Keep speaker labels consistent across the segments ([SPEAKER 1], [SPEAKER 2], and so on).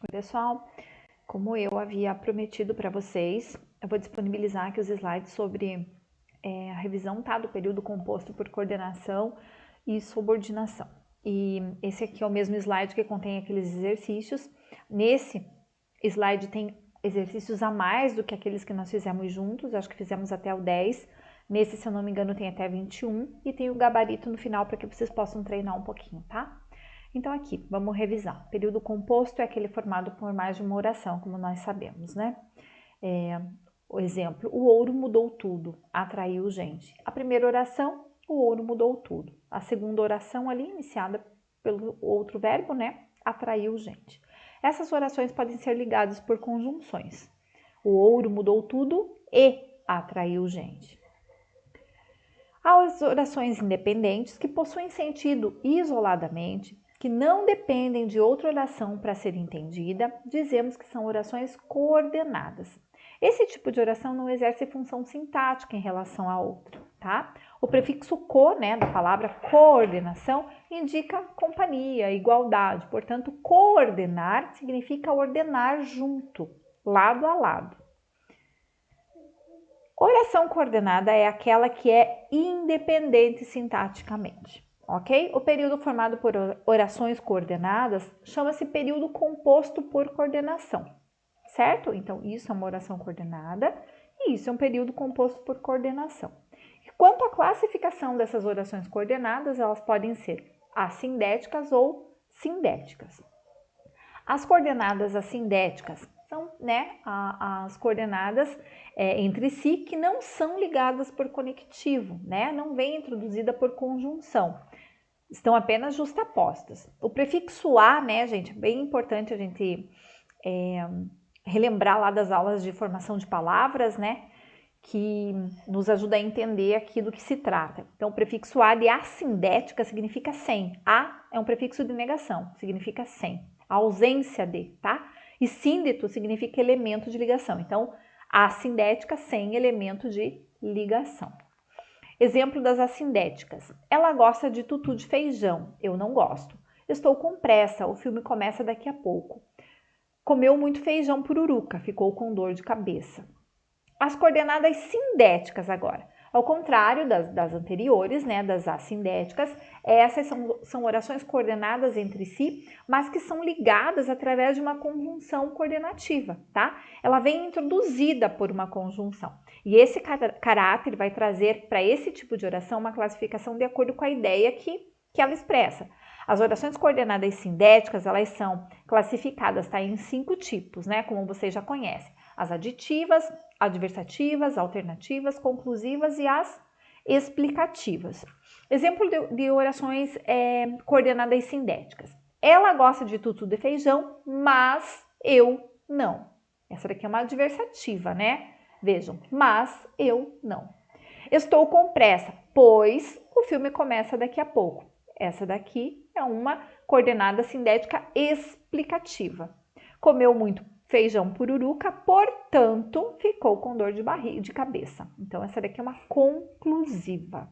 [SPEAKER 1] Oi, pessoal, como eu havia prometido para vocês, eu vou disponibilizar aqui os slides sobre a revisão, tá, do período composto por coordenação e subordinação. E esse aqui é o mesmo slide que contém aqueles exercícios. Nesse slide tem exercícios a mais do que aqueles que nós fizemos juntos, acho que fizemos até o 10. Nesse, se eu não me engano, tem até 21 e tem o gabarito no final para que vocês possam treinar um pouquinho, tá? Então aqui, vamos revisar. O período composto é aquele formado por mais de uma oração, como nós sabemos, né? O exemplo, o ouro mudou tudo, atraiu gente. A primeira oração, o ouro mudou tudo. A segunda oração ali, iniciada pelo outro verbo, né? Atraiu gente. Essas orações podem ser ligadas por conjunções. O ouro mudou tudo e atraiu gente. Há as orações independentes que possuem sentido isoladamente, que não dependem de outra oração para ser entendida, dizemos que são orações coordenadas. Esse tipo de oração não exerce função sintática em relação à outra, tá? O prefixo co, né, da palavra coordenação, indica companhia, igualdade. Portanto, coordenar significa ordenar junto, lado a lado. Oração coordenada é aquela que é independente sintaticamente, ok? O período formado por orações coordenadas chama-se período composto por coordenação, certo? Então, isso é uma oração coordenada e isso é um período composto por coordenação. E quanto à classificação dessas orações coordenadas, elas podem ser assindéticas ou sindéticas. As coordenadas assindéticas são, né, as coordenadas entre si que não são ligadas por conectivo, né, não vem introduzida por conjunção, estão apenas justapostas. O prefixo a, né, gente, é bem importante a gente relembrar lá das aulas de formação de palavras, né, que nos ajuda a entender aqui do que se trata. Então, o prefixo a de assindética significa sem. A é um prefixo de negação, significa sem. A ausência de, tá? E síndeto significa elemento de ligação. Então, assindética sem elemento de ligação. Exemplo das assindéticas. Ela gosta de tutu de feijão. Eu não gosto. Estou com pressa. O filme começa daqui a pouco. Comeu muito feijão pururuca. Ficou com dor de cabeça. As coordenadas sindéticas agora. Ao contrário das anteriores, né, das assindéticas, essas são orações coordenadas entre si, mas que são ligadas através de uma conjunção coordenativa, tá? Ela vem introduzida por uma conjunção. E esse caráter vai trazer para esse tipo de oração uma classificação de acordo com a ideia que ela expressa. As orações coordenadas sindéticas, elas são classificadas, tá, em 5 tipos, né, como vocês já conhecem. As aditivas, adversativas, alternativas, conclusivas e as explicativas. Exemplo de orações coordenadas sindéticas. Ela gosta de tutu de feijão, mas eu não. Essa daqui é uma adversativa, né? Vejam, mas eu não. Estou com pressa, pois o filme começa daqui a pouco. Essa daqui é uma coordenada sindética explicativa. Comeu muito feijão pururuca, portanto, ficou com dor de barriga, de cabeça. Então, essa daqui é uma conclusiva.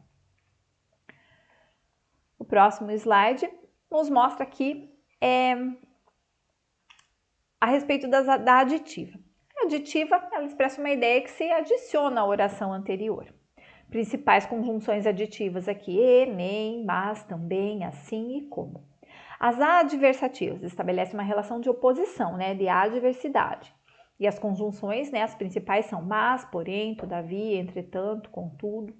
[SPEAKER 1] O próximo slide nos mostra aqui a respeito da aditiva. A aditiva, ela expressa uma ideia que se adiciona à oração anterior. Principais conjunções aditivas aqui, e, nem, mas, também, assim e como. As adversativas estabelecem uma relação de oposição, né, de adversidade. E as conjunções, né, as principais são mas, porém, todavia, entretanto, contudo.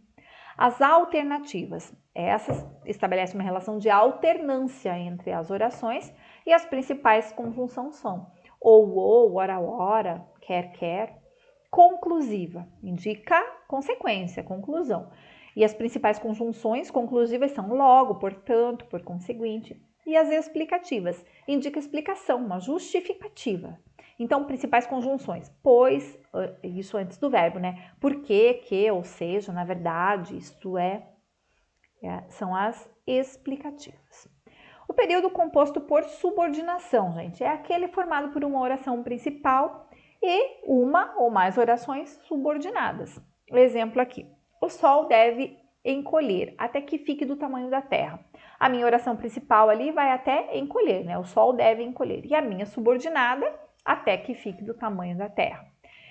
[SPEAKER 1] As alternativas, essas estabelecem uma relação de alternância entre as orações e as principais conjunções são ou, ora, quer. Conclusiva, indica consequência, conclusão. E as principais conjunções conclusivas são logo, portanto, por conseguinte. E as explicativas, indica explicação, uma justificativa. Então, principais conjunções, pois, isso antes do verbo, né? Porque, que, ou seja, na verdade, isto são as explicativas. O período composto por subordinação, gente, é aquele formado por uma oração principal e uma ou mais orações subordinadas. O exemplo aqui, o sol deve encolher até que fique do tamanho da terra. A minha oração principal ali vai até encolher, né? O sol deve encolher. E a minha subordinada até que fique do tamanho da terra.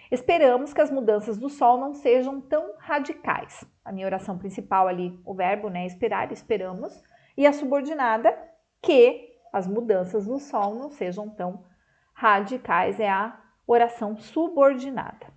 [SPEAKER 1] Esperamos que as mudanças do sol não sejam tão radicais. A minha oração principal ali, o verbo, né? Esperar, esperamos. E a subordinada, que as mudanças do sol não sejam tão radicais, é a oração subordinada.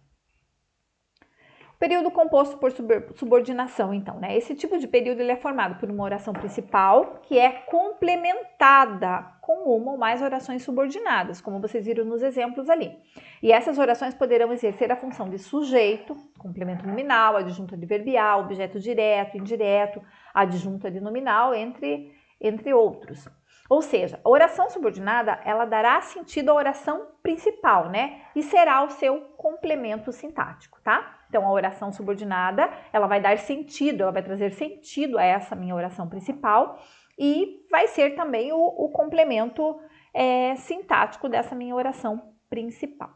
[SPEAKER 1] Período composto por subordinação, então, né? Esse tipo de período ele é formado por uma oração principal que é complementada com uma ou mais orações subordinadas, como vocês viram nos exemplos ali. E essas orações poderão exercer a função de sujeito, complemento nominal, adjunto adverbial, objeto direto, indireto, adjunto adnominal, entre outros. Ou seja, a oração subordinada, ela dará sentido à oração principal, né? E será o seu complemento sintático, tá? Então, a oração subordinada, ela vai dar sentido, ela vai trazer sentido a essa minha oração principal e vai ser também o complemento sintático dessa minha oração principal.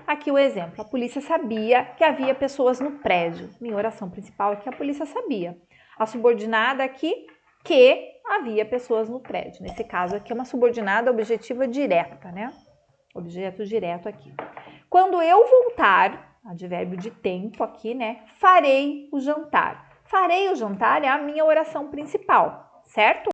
[SPEAKER 1] Aqui o exemplo, a polícia sabia que havia pessoas no prédio. Minha oração principal é que a polícia sabia. A subordinada aqui, que havia pessoas no prédio. Nesse caso aqui é uma subordinada objetiva direta, né? Objeto direto aqui. Quando eu voltar, advérbio de tempo aqui, né? Farei o jantar. Farei o jantar é a minha oração principal, certo?